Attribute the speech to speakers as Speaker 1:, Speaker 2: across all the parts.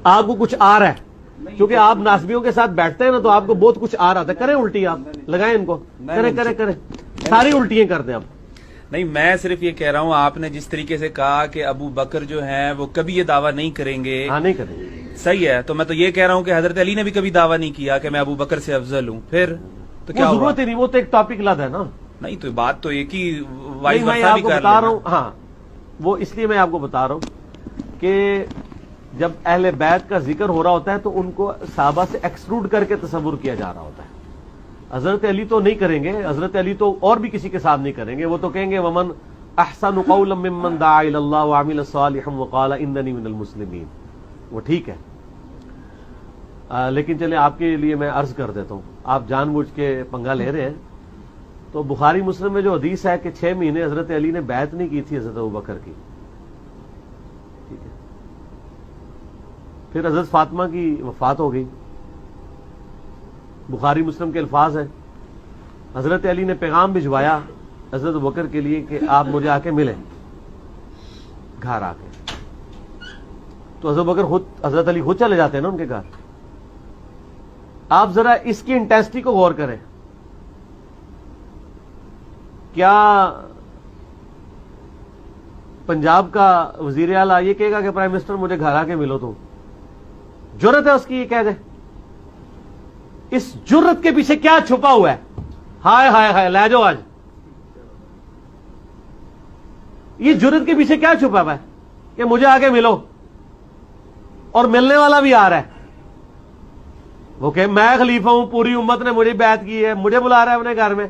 Speaker 1: آپ کو کچھ آ رہا ہے, کیونکہ آپ ناسبیوں کے ساتھ بیٹھتے ہیں نا, تو آپ کو بہت کچھ آ رہا تھا. کریں الٹی, آپ لگائیں ان کو, کریں ساری الٹیاں کر دیں آپ.
Speaker 2: نہیں, میں صرف یہ کہہ رہا ہوں, آپ نے جس طریقے سے کہا کہ ابو بکر جو ہیں وہ کبھی یہ دعویٰ نہیں کریں گے.
Speaker 1: ہاں, نہیں کریں گے.
Speaker 2: صحیح ہے, تو میں تو یہ کہہ رہا ہوں کہ حضرت علی نے بھی کبھی دعویٰ نہیں کیا کہ میں ابو بکر سے افضل ہوں. پھر تو کیا
Speaker 1: ضرورت ہی نہیں, وہ تو ایک ٹاپک لاتا ہے نا.
Speaker 2: نہیں, تو بات تو ایک ہی
Speaker 1: میں آپ کو بتا رہا ہوں. ہاں, وہ اس لیے میں آپ کو بتا رہا ہوں کہ جب اہل بیت کا ذکر ہو رہا ہوتا ہے تو ان کو صحابہ سے ایکسکلوڈ کر کے تصور کیا جا رہا ہوتا ہے. حضرت علی تو نہیں کریں گے, حضرت علی تو اور بھی کسی کے ساتھ نہیں کریں گے. وہ تو کہیں گے ومن احسن قولا ممن دعا الی اللہ وعمل صالحا وقال اننی من المسلمین. وہ ٹھیک ہے, لیکن چلے آپ کے لیے میں عرض کر دیتا ہوں, آپ جان بوجھ کے پنگا لے رہے ہیں. تو بخاری مسلم میں جو حدیث ہے کہ 6 مہینے حضرت علی نے بیعت نہیں کی تھی حضرت ابوبکر کی, ٹھیک ہے. پھر حضرت فاطمہ کی وفات ہو گئی. بخاری مسلم کے الفاظ ہیں, حضرت علی نے پیغام بھجوایا حضرت ابوبکر کے لیے کہ آپ مجھے آ کے ملیں گھر آ کے. تو حضرت ابوبکر خود, حضرت علی خود چلے جاتے ہیں نا ان کے گھر. آپ ذرا اس کی انٹینسٹی کو غور کریں. کیا پنجاب کا وزیر اعلیٰ یہ کہے گا کہ پرائم منسٹر مجھے گھر آ کے ملو؟ تو جرت ہے اس کی یہ کہہ دے؟ اس جرت کے پیچھے کیا چھپا ہوا ہے؟ ہائے ہائے ہائے, لے جاؤ آج. یہ جرت کے پیچھے کیا چھپا ہوا ہے کہ مجھے آ کے ملو, اور ملنے والا بھی آ رہا ہے. وہ کہ میں خلیفہ ہوں, پوری امت نے مجھے بیعت کی ہے, مجھے بلا رہا ہے اپنے گھر میں.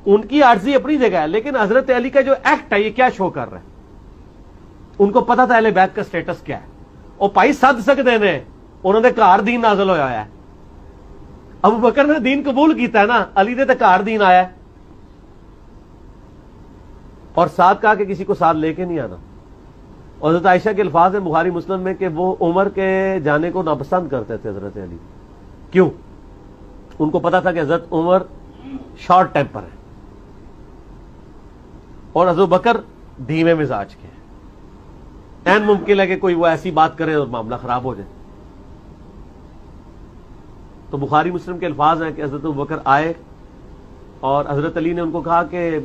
Speaker 1: ان کی عارضی اپنی جگہ ہے, لیکن حضرت علی کا جو ایکٹ ہے یہ کیا شو کر رہا ہے؟ ان کو پتا تھا اہل بیت کا سٹیٹس کیا ہے. اور پائی سد سکتے نے, انہوں نے گھر دین نازل ہویا ہے. ابو بکر نے دین قبول کیتا ہے نا, علی نے تو گھر دین آیا ہے. اور ساتھ کہا کہ کسی کو ساتھ لے کے نہیں آنا. اور حضرت عائشہ کے الفاظ ہیں بخاری مسلم میں کہ وہ عمر کے جانے کو ناپسند کرتے تھے حضرت علی. کیوں؟ ان کو پتا تھا کہ حضرت عمر شارٹ ٹیمپر ہے اور حضرت بکر دھیمے مزاج کے ہیں. این ممکن ہے کہ کوئی وہ ایسی بات کرے اور معاملہ خراب ہو جائے. تو بخاری مسلم کے الفاظ ہیں کہ حضرت بکر آئے اور حضرت علی نے ان کو کہا کہ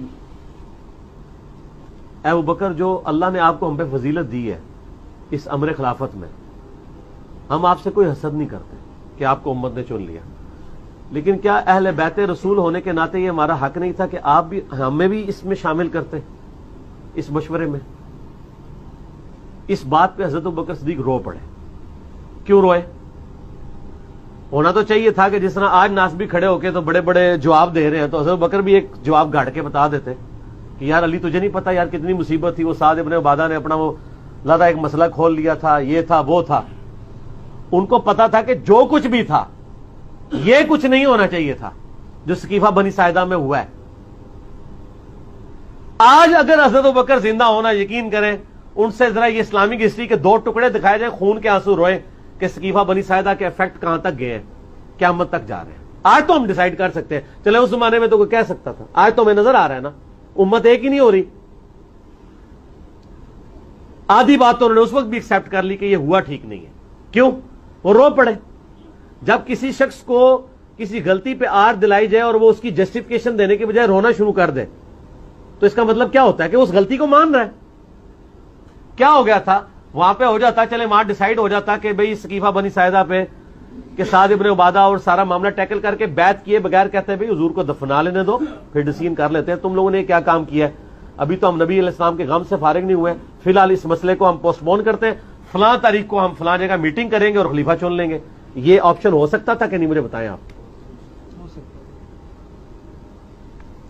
Speaker 1: اے ابو بکر, جو اللہ نے آپ کو ہم پہ فضیلت دی ہے اس امر خلافت میں, ہم آپ سے کوئی حسد نہیں کرتے کہ آپ کو امت نے چن لیا, لیکن کیا اہل بیت رسول ہونے کے ناطے یہ ہمارا حق نہیں تھا کہ آپ بھی ہمیں بھی اس میں شامل کرتے اس مشورے میں؟ اس بات پہ حضرت ابوبکر صدیق رو پڑے. کیوں روئے؟ ہونا تو چاہیے تھا کہ جس طرح آج ناسبی کھڑے ہو کے تو بڑے بڑے جواب دے رہے ہیں, تو حضرت ابوبکر بھی ایک جواب گاڑ کے بتا دیتے کہ یار علی تجھے نہیں پتا یار کتنی مصیبت تھی, وہ سعد ابن عبادہ نے اپنا وہ لادہ ایک مسئلہ کھول لیا تھا, یہ تھا وہ تھا. ان کو پتا تھا کہ جو کچھ بھی تھا یہ کچھ نہیں ہونا چاہیے تھا جو سقیفہ بنی ساعدہ میں ہوا ہے. آج اگر حضرت ابوبکر زندہ ہونا, یقین کریں ان سے ذرا یہ اسلامک ہسٹری کے 2 ٹکڑے دکھائے جائیں, خون کے آنسو روئے کہ سقیفہ بنی ساعدہ کے افیکٹ کہاں تک گئے ہیں, قیامت تک جا رہے ہیں. آج تو ہم ڈیسائیڈ کر سکتے ہیں, چلے اس زمانے میں تو کوئی کہہ سکتا تھا, آج تو ہمیں نظر آ رہا ہے نا امت ایک ہی نہیں ہو رہی. آدھی بات تو انہوں نے اس وقت بھی ایکسپٹ کر لی کہ یہ ہوا ٹھیک نہیں ہے. کیوں؟ وہ رو پڑے. جب کسی شخص کو کسی غلطی پہ آر دلائی جائے اور وہ اس کی جسٹیفیکیشن دینے کے بجائے رونا شروع کر دے, تو اس کا مطلب کیا ہوتا ہے کہ اس غلطی کو مان رہا ہے. کیا ہو گیا تھا وہاں پہ؟ ہو جاتا چلے وہاں ڈیسائیڈ ہو جاتا کہ بھئی سقیفہ بنی ساعدہ پہ کہ سعد ابن عبادہ اور سارا معاملہ ٹیکل کر کے بیعت کیے بغیر کہتے ہیں بھئی حضور کو دفنا لینے دو, پھر ڈسیزن کر لیتے ہیں تم لوگوں نے کیا کام کیا ہے. ابھی تو ہم نبی علیہ السلام کے غم سے فارغ نہیں ہوئے, فی الحال اس مسئلے کو ہم پوسٹ پون کرتے ہیں, فلاں تاریخ کو ہم فلاں جگہ میٹنگ کریں گے اور خلیفہ چن لیں گے. یہ آپشن ہو سکتا تھا کہ نہیں؟ مجھے بتائیں آپ.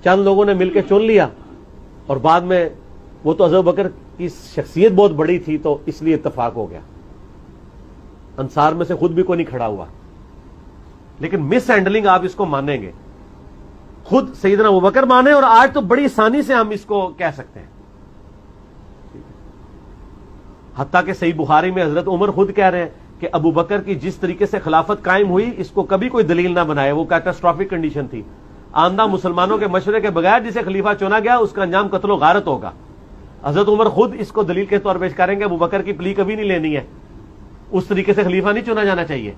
Speaker 1: چند لوگوں نے مل کے چن لیا اور بعد میں وہ تو حضرت بکر کی شخصیت بہت بڑی تھی تو اس لیے اتفاق ہو گیا. انصار میں سے خود بھی کوئی نہیں کھڑا ہوا, لیکن مس ہینڈلنگ آپ اس کو مانیں گے, خود سیدنا ابوبکر مانے, اور آج تو بڑی آسانی سے ہم اس کو کہہ سکتے ہیں. حتیٰ کہ صحیح بخاری میں حضرت عمر خود کہہ رہے ہیں کہ ابو بکر کی جس طریقے سے خلافت قائم ہوئی اس کو کبھی کوئی دلیل نہ بنائے, وہ کیٹاسٹرافک کنڈیشن تھی. آندہ مسلمانوں کے مشورے کے بغیر جسے خلیفہ چنا گیا اس کا انجام قتل و غارت ہوگا. حضرت عمر خود اس کو دلیل کے طور پیش کریں گے ابو بکر کی پلی کبھی نہیں لینی ہے اس طریقے سے خلیفہ نہیں چنا جانا چاہیے؟